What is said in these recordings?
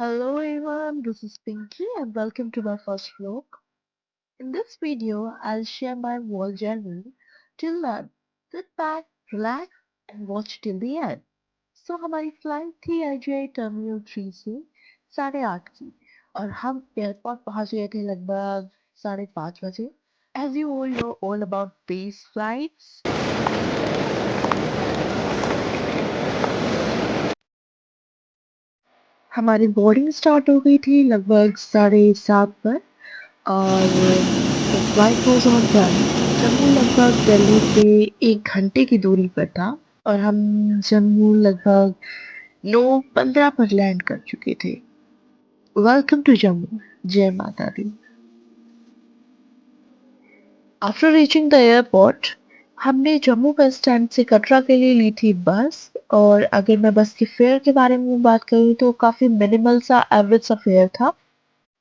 Hello everyone, this is Pinky and welcome to my first vlog. In this video, I'll share my world journey till then. Sit back, relax and watch till the end. So हमारी flight थी IGI terminal 3 से 8:30 की और हम airport पहुंच गए थे लगभग 5:30 बजे. As you all know all about base flights, हमारी बोर्डिंग स्टार्ट हो गई थी लगभग 7:30 पर और the flight was on time. Jammu लगभग दिल्ली से 1 घंटे की दूरी पर था और हम जम्मू लगभग 9:15 पर लैंड कर चुके थे. Welcome to Jammu. जय माता दी. आफ्टर रीचिंग द एयरपोर्ट हमने जम्मू बस स्टैंड से कटरा के लिए ली थी बस. और अगर मैं बस के फेयर के बारे में बात करूँ तो काफ़ी मिनिमल सा एवरेज सा फेयर था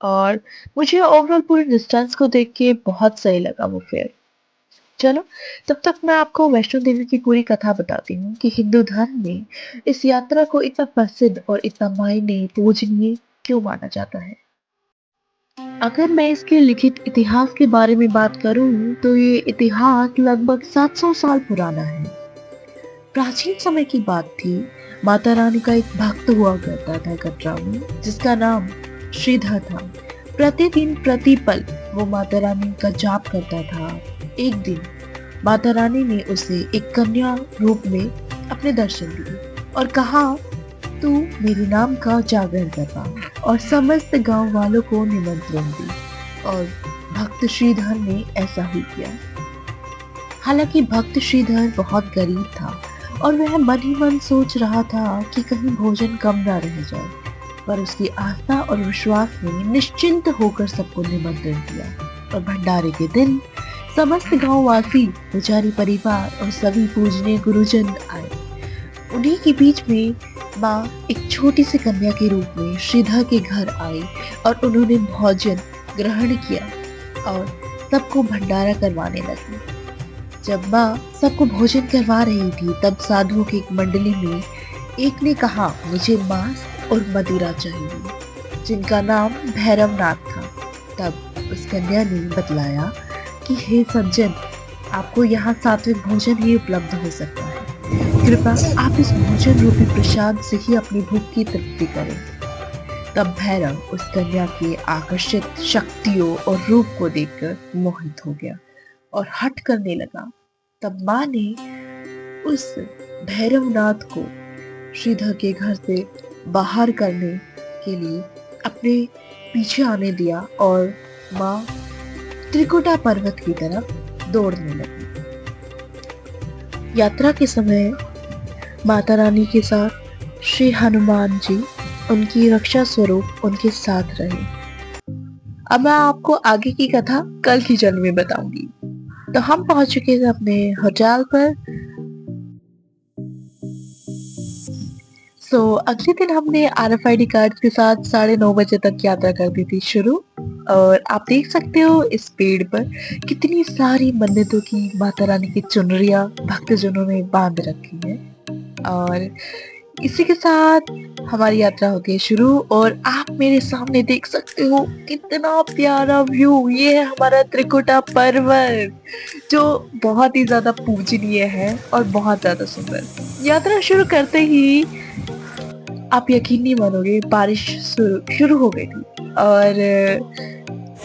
और मुझे ओवरऑल पूरे डिस्टेंस को देख के बहुत सही लगा वो फेयर. चलो तब तक मैं आपको वैष्णो देवी की पूरी कथा बताती हूँ कि हिंदू धर्म में इस यात्रा को इतना प्रसिद्ध और इतना मायने पूजनीय क्यों माना जाता है. अगर मैं इसके लिखित इतिहास के बारे में बात करूं तो ये इतिहास लगभग 700 साल पुराना है. प्राचीन समय की बात थी. माता रानी का एक भक्त हुआ करता था कटरा में जिसका नाम श्रीधर था. प्रतिदिन प्रतिपल वो माता रानी का जाप करता था. एक दिन माता रानी ने उसे एक कन्या रूप में अपने दर्शन दिए और कहा तू मेरे नाम का जागरण करवा और समस्त गांव वालों को निमंत्रण दी और भक्त श्रीधर ने ऐसा ही किया. हालांकि भक्त श्रीधर बहुत गरीब था और वह मन ही मन सोच रहा था कि कहीं भोजन कम ना रह जाए, पर उसकी आस्था और विश्वास ने निश्चिंत होकर सबको निमंत्रण दिया और भंडारे के दिन समस्त गांववासी, पुजारी परिवार और सभी पूजनीय गुरुजन आए. उन्हीं के बीच में माँ एक छोटी सी कन्या के रूप में श्रीधर के घर आई और उन्होंने भोजन ग्रहण किया और सबको भंडारा करवाने लगी. जब माँ सबको भोजन करवा रही थी तब साधुओं की एक मंडली में एक ने कहा मुझे मांस और मदिरा चाहिए, जिनका नाम भैरवनाथ था. तब उस कन्या ने बतलाया कि हे सज्जन, आपको यहाँ सात्विक भोजन ही उपलब्ध हो सकता है. कृपा आप इस भोजन रूपी प्रसाद से ही अपनी भूख की तृप्ति करें. तब भैरव उस कन्या के आकर्षित शक्तियों और रूप को देखकर मोहित हो गया और हठ करने लगा. तब माँ ने उस भैरवनाथ को श्रीधर के घर से बाहर करने के लिए अपने पीछे आने दिया और माँ त्रिकुटा पर्वत की तरफ दौड़ने लगी. यात्रा के समय माता रानी के साथ श्री हनुमान जी उनकी रक्षा स्वरूप उनके साथ रहे. अब मैं आपको आगे की कथा कल की जन्म में बताऊंगी. तो हम पहुंच चुके थे अपने होटल पर. अगले दिन हमने RFID कार्ड के साथ 9:30 बजे तक यात्रा कर दी थी शुरू. और आप देख सकते हो इस पेड़ पर कितनी सारी मन्नतों की माता रानी की चुनरिया भक्तजनों ने बांध रखी है. और इसी के साथ हमारी यात्रा हो गई शुरू और आप मेरे सामने देख सकते हो कितना प्यारा व्यू. ये है हमारा त्रिकुटा पर्वत जो बहुत ही ज्यादा पूजनीय है और बहुत ज्यादा सुंदर. यात्रा शुरू करते ही आप यकीन नहीं मानोगे बारिश शुरू हो गई थी और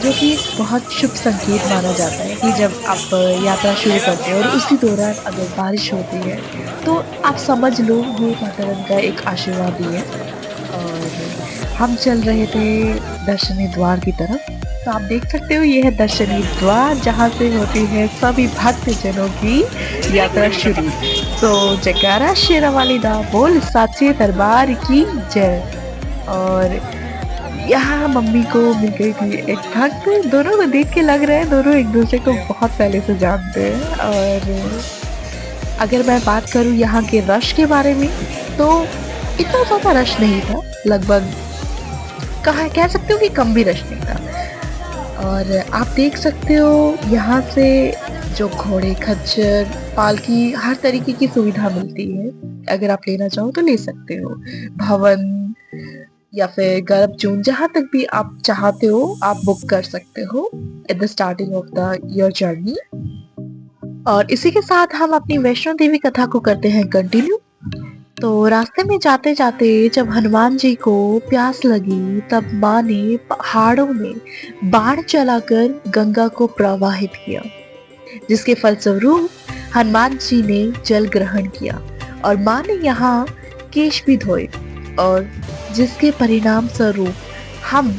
जो कि एक बहुत शुभ संकेत माना जाता है कि जब आप यात्रा शुरू करते हो और उसी दौरान अगर बारिश होती है तो आप समझ लो ये माता रानी का एक आशीर्वाद ही है. और हम चल रहे थे दर्शनी द्वार की तरफ. तो आप देख सकते हो ये है दर्शनी द्वार जहाँ से होती है सभी भक्तजनों की यात्रा शुरू. तो जयकारा शेरा वाली दा बोल साचे दरबार की जय. और यहाँ मम्मी को मिल गई थी एक भक्त. दोनों को देख के लग रहा है दोनों एक दूसरे को बहुत पहले से जानते हैं. और अगर मैं बात करूँ यहाँ के रश के बारे में तो इतना ज़्यादा रश नहीं था. लगभग कह सकते हो कि कम भी रश नहीं था. और आप देख सकते हो यहाँ से जो घोड़े, खच्चर, पालकी हर तरीके की सुविधा मिलती है. अगर आप लेना चाहो तो ले सकते हो. भवन या फिर गर्भ जून, जहां तक भी आप चाहते हो आप बुक कर सकते हो at the starting of the your journey. और इसी के साथ हम अपनी वैष्णो देवी कथा को करते हैं कंटिन्यू। तो रास्ते में जाते जाते जब हनुमान जी को प्यास लगी तब माँ ने पहाड़ों में बाण चलाकर गंगा को प्रवाहित किया, जिसके फलस्वरूप हनुमान जी ने जल ग्रहण किया और माँ ने यहाँ केश भी धोए, और जिसके परिणाम स्वरूप हम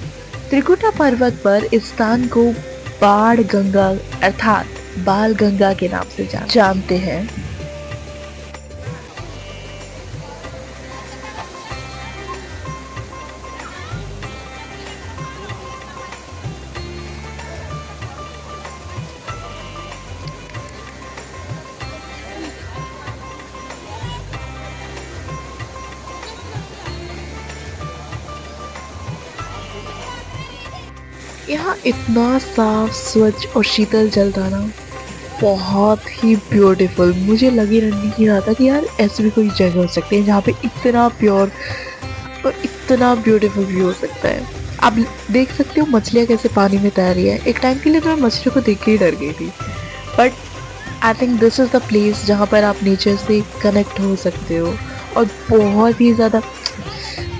त्रिकुटा पर्वत पर इस स्थान को बाण गंगा अर्थात बाल गंगा के नाम से जानते हैं। यहाँ इतना साफ स्वच्छ और शीतल जल था ना, बहुत ही ब्यूटीफुल। मुझे लग ही नहीं रहा था कि यार ऐसी भी कोई जगह हो सकती है जहाँ पे इतना प्योर और इतना ब्यूटीफुल व्यू हो सकता है। आप देख सकते हो मछलियाँ कैसे पानी में तैर रही है। एक टाइम के लिए तो मैं मछलियों को देख के ही डर गई थी, but I think this is the place जहाँ पर आप नेचर से कनेक्ट हो सकते हो। और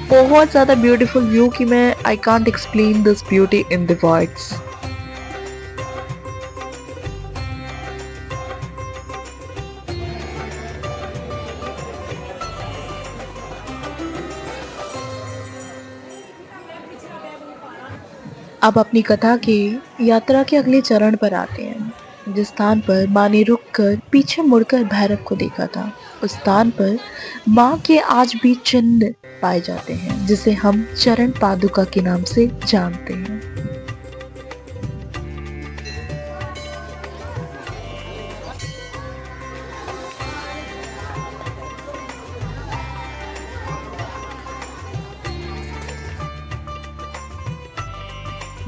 बहुत ज़्यादा ब्यूटीफुल व्यू कि मैं I can't explain this beauty in the words. अब अपनी कथा की यात्रा के अगले चरण पर आते हैं। जिस स्थान पर माँ ने रुककर पीछे मुड़कर भैरव को देखा था, उस स्थान पर माँ के आज भी चिन्ह पाए जाते हैं, जिसे हम चरण पादुका के नाम से जानते हैं।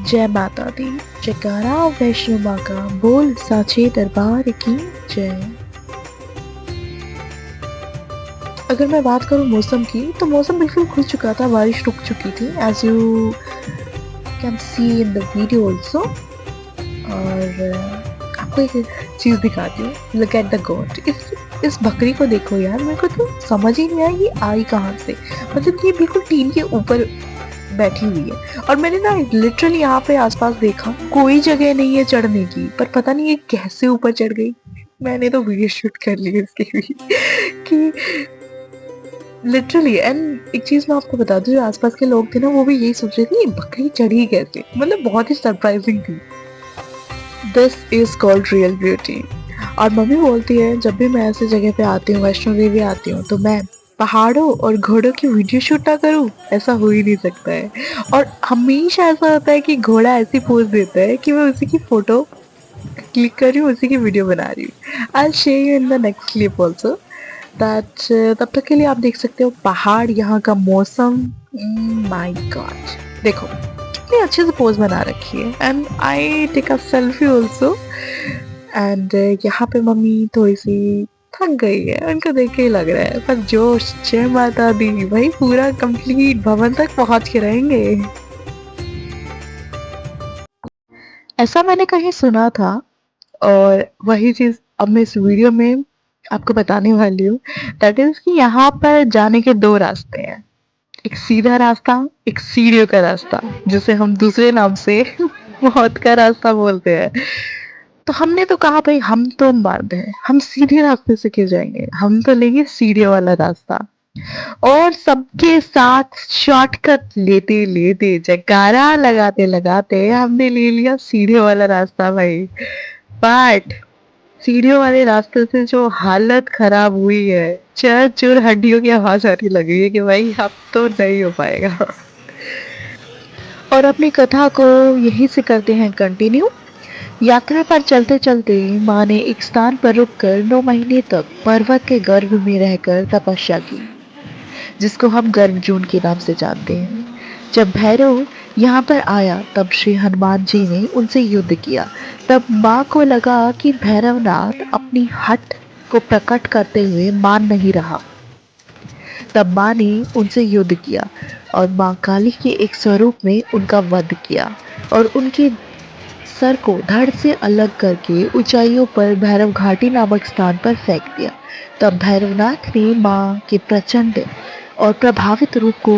जय माता दी, जयकारा वैष्णो माँ का, बोल साचे दरबार की जय। अगर मैं बात करूं मौसम की, तो मौसम बिल्कुल खुल चुका था, बारिश रुक चुकी थी, as you can see in the video also. और आपको एक चीज दिखाती हूँ, लुक एट द गोट। इस बकरी को देखो यार, मेरे को तो समझ ही नहीं आया ये आई कहाँ से। मतलब ये बिल्कुल टीन के ऊपर बैठी हुई है, और मैंने ना लिटरली यहाँ पे आसपास देखा, कोई जगह नहीं है चढ़ने की, पर पता नहीं ये कैसे ऊपर चढ़ गई। मैंने तो वीडियो शूट कर ली इसकी भी कि लिटरली। एंड एक चीज मैं आपको बता दूं, जो आसपास के लोग थे ना, वो भी यही सोच रहे थे ये बकरी चढ़ी कैसे, मतलब बहुत ही सरप्राइजिंग थी। This is called real beauty. और मम्मी बोलती है जब भी मैं ऐसी जगह पे आती हूँ, वैष्णो देवी आती हूँ, तो मैं पहाड़ों और घोड़ों की वीडियो शूट ना करूँ, ऐसा हो ही नहीं सकता है। और हमेशा ऐसा होता है कि घोड़ा ऐसी पोज देता है कि मैं उसी की फोटो क्लिक कर रही हूँ, उसी की वीडियो बना रही हूँ। I share you in the next clip also that. तब तक के लिए आप देख सकते हो पहाड़, यहाँ का मौसम। माय गॉड, देखो कितनी अच्छे से पोज बना रखी है। And I take a selfie also. And यहाँ पे मम्मी थोड़ी सी थक गई है, उनको देख के ही लग रहा है, पर जोश, जय माता दी भाई, पूरा कंप्लीट भवन तक पहुंच के रहेंगे। ऐसा मैंने कहीं सुना था, और वही चीज अब मैं इस वीडियो में आपको बताने वाली हूँ। दैट इज कि यहाँ पर जाने के दो रास्ते हैं, एक सीधा रास्ता, एक सीढ़ियों का रास्ता, जिसे हम दूसरे नाम से मौत का रास्ता बोलते हैं। तो हमने तो कहा भाई हम तो मर्द हैं, हम सीधे रास्ते से क्यों जाएंगे, हम तो लेंगे सीढ़ियों वाला रास्ता। और सबके साथ शॉर्टकट लेते लेते, जयकारा लगाते लगाते हमने ले लिया सीढ़ियों वाला रास्ता भाई। बट सीढ़ियों वाले रास्ते से जो हालत खराब हुई है, चर चुर हड्डियों की आवाज आने लगी है कि भाई अब तो नहीं हो पाएगा। और अपनी कथा को यहीं से करते हैं कंटिन्यू। यात्रा पर चलते चलते माँ ने एक स्थान पर रुककर 9 महीने तक पर्वत के गर्भ में रहकर तपस्या की, जिसको हम गर्भ जून के नाम से जानते हैं। जब भैरव यहाँ पर आया तब श्री हनुमान जी ने उनसे युद्ध किया। तब माँ को लगा कि भैरवनाथ अपनी हट को प्रकट करते हुए मान नहीं रहा। तब माँ ने उनसे युद्ध किया और माँ काली के एक स्वरूप में उनका वध किया और उनके सर को धड़ से अलग करके ऊंचाइयों पर भैरव घाटी नामक स्थान पर फेंक दिया। तब भैरवनाथ ने माँ के प्रचंड और प्रभावित रूप को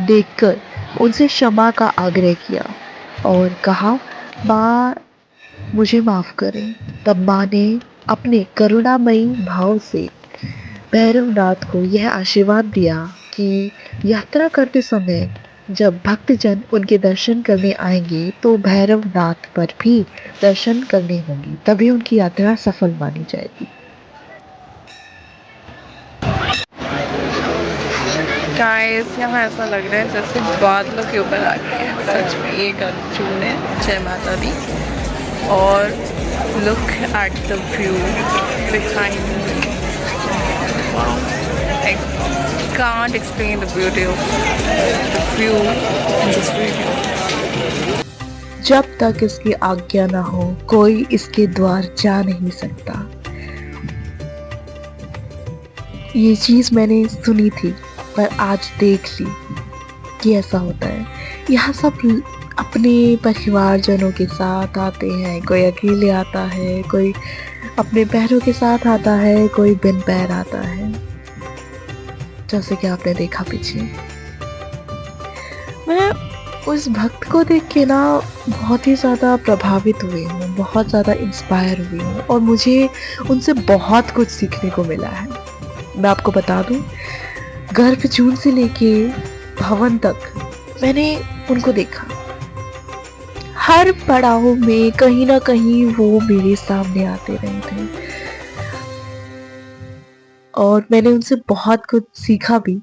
देखकर उनसे क्षमा का आग्रह किया और कहा, माँ मुझे माफ करें। तब माँ ने अपने करुणामयी भाव से भैरवनाथ को यह आशीर्वाद दिया कि यात्रा करते समय जब भक्तजन उनके दर्शन करने आएंगे तो भैरवनाथ पर भी दर्शन करने होंगे, तभी उनकी यात्रा सफल मानी जाएगी। गाइस यहाँ ऐसा लग रहा है जैसे बादलों के ऊपर आ गए हैं, सच में ये जून है। जय माता दी। और look at the view behind me. I can't explain the beauty of the view in this video. जब तक इसकी आज्ञा ना हो कोई इसके द्वार जा नहीं सकता। ये चीज मैंने सुनी थी पर आज देख ली कि ऐसा होता है। यहाँ सब अपने परिवारजनों के साथ आते हैं, कोई अकेले आता है, कोई अपने पैरों के साथ आता है, कोई बिन पैर आता है, जैसे कि आपने देखा पीछे। मैं उस भक्त को देख के ना बहुत ही ज़्यादा प्रभावित हुई हूँ, बहुत ज़्यादा इंस्पायर हुई हूँ और मुझे उनसे बहुत कुछ सीखने को मिला है। मैं आपको बता दूँ, गर्भजून से लेके भवन तक मैंने उनको देखा। हर पड़ाव में कहीं ना कहीं वो मेरे सामने आते रहे थे और मैंने उनसे बहुत कुछ सीखा भी,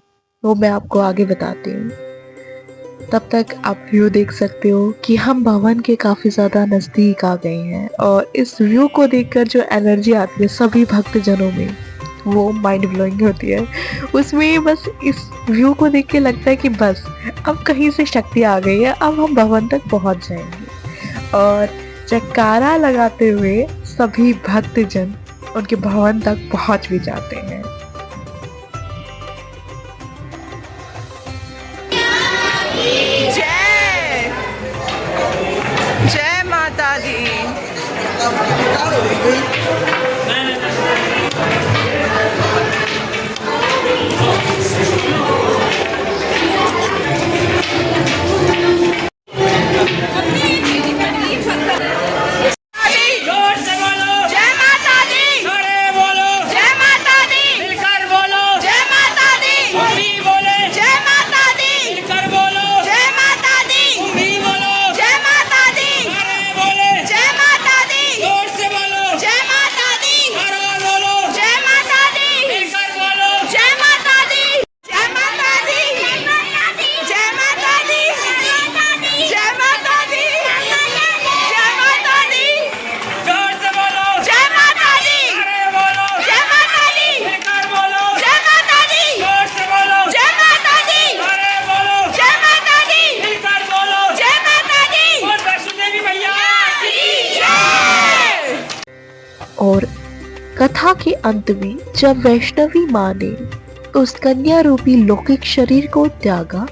वो मैं आपको आगे बताती हूँ। तब तक आप व्यू देख सकते हो कि हम भवन के काफ़ी ज़्यादा नज़दीक आ गए हैं और इस व्यू को देखकर जो एनर्जी आती है सभी भक्तजनों में, वो माइंड ब्लोइंग होती है। उसमें बस इस व्यू को देख के लगता है कि बस अब कहीं से शक्ति आ गई है, अब हम भवन तक पहुंच जाएंगे। और जयकारा लगाते हुए सभी भक्तजन उनके भवन तक पहुंच भी जाते हैं। जय जय माता दी। और कथा के अंत में जब वैष्णवी माँ ने उस कन्या रूपी लौकिक शरीर को त्यागा,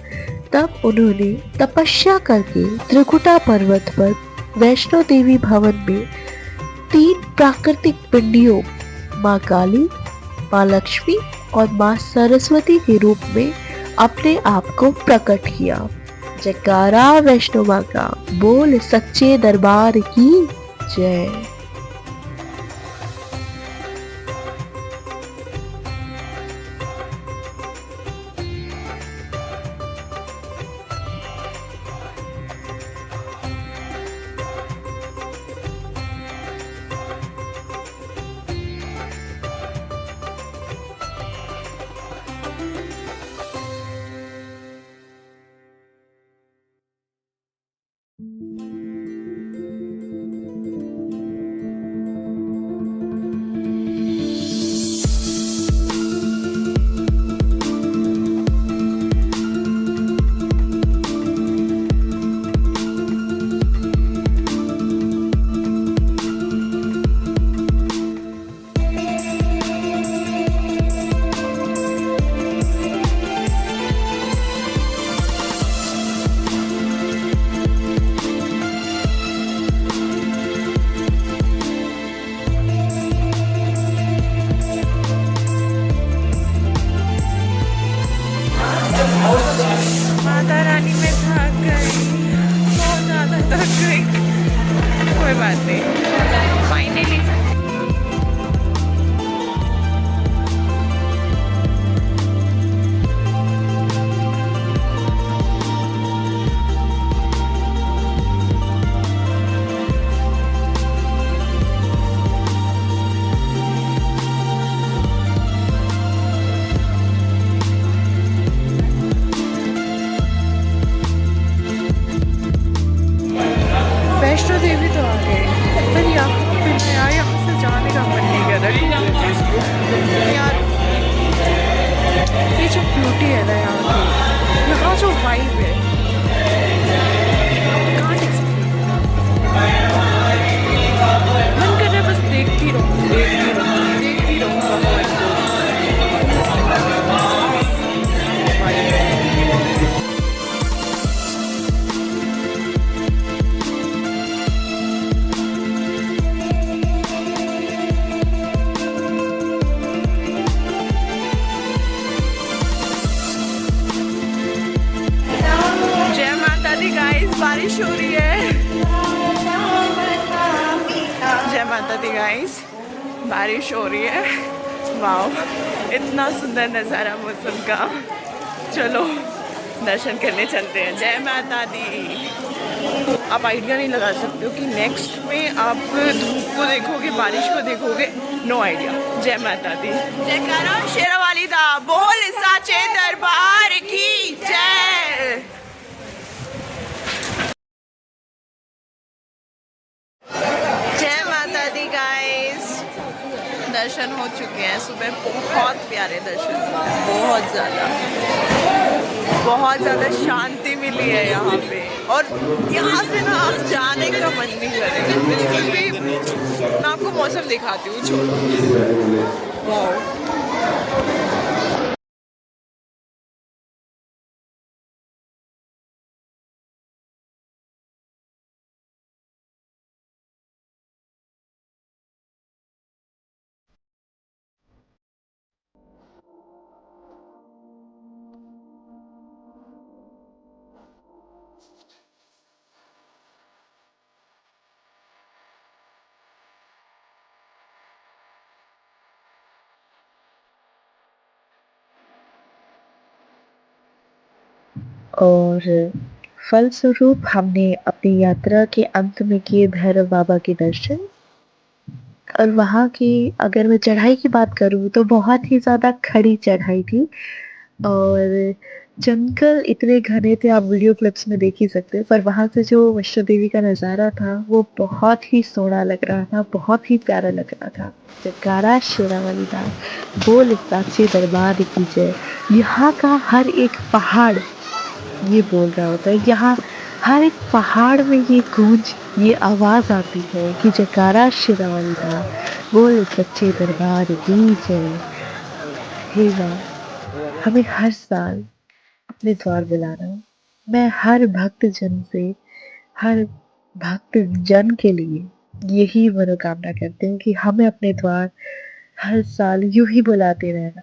तब उन्होंने तपस्या करके त्रिकुटा पर्वत पर वैष्णो देवी भवन में 3 प्राकृतिक पिंडियों माँ काली, माँ लक्ष्मी और माँ सरस्वती के रूप में अपने आप को प्रकट किया। जयकारा वैष्णो माँ का, बोल सच्चे दरबार की जय। फाइनली गाइस बारिश हो रही है। जय माता दी गाइस, बारिश हो रही है। वाह, इतना सुंदर नज़ारा मौसम का। चलो दर्शन करने चलते हैं। जय माता दी। आप आइडिया नहीं लगा सकते हो कि नेक्स्ट में आप धूप को देखोगे, बारिश को देखोगे, नो आइडिया। जय माता दी। जयकारा शेरावाली दा बोल, साचे दरबार की जय। जय माता दी गाइस, दर्शन हो चुके हैं। सुबह बहुत प्यारे दर्शन हुए हैं, बहुत ज़्यादा शांति मिली है यहाँ पे। और यहाँ से ना आप जाने का मन नहीं करेगा बिल्कुल भी। मैं आपको मौसम दिखाती हूँ, छोड़ो। वाह, और फलस्वरूप हमने अपनी यात्रा के अंत में किए भैरव बाबा के दर्शन। और वहाँ की अगर मैं चढ़ाई की बात करूँ तो बहुत ही ज़्यादा खड़ी चढ़ाई थी और जंगल इतने घने थे, आप वीडियो क्लिप्स में देख ही सकते हैं। पर वहाँ से जो वैष्णो देवी का नज़ारा था वो बहुत ही सोहना लग रहा था, बहुत ही प्यारा लग रहा था। जयकारा शेरावाली दा बोल, साचे दरबार की जय। यहाँ का हर एक पहाड़ ये बोल रहा होता है, यहाँ हर एक पहाड़ में ये गूंज, ये आवाज़ आती है कि जयकारा शेरावाली दा बोल, सच्चे दरबार की जय। हे माँ, हमें हर साल अपने द्वार बुलाना। मैं हर भक्त जन से, हर भक्त जन के लिए यही मनोकामना करते हैं कि हमें अपने द्वार हर साल यूं ही बुलाते रहना।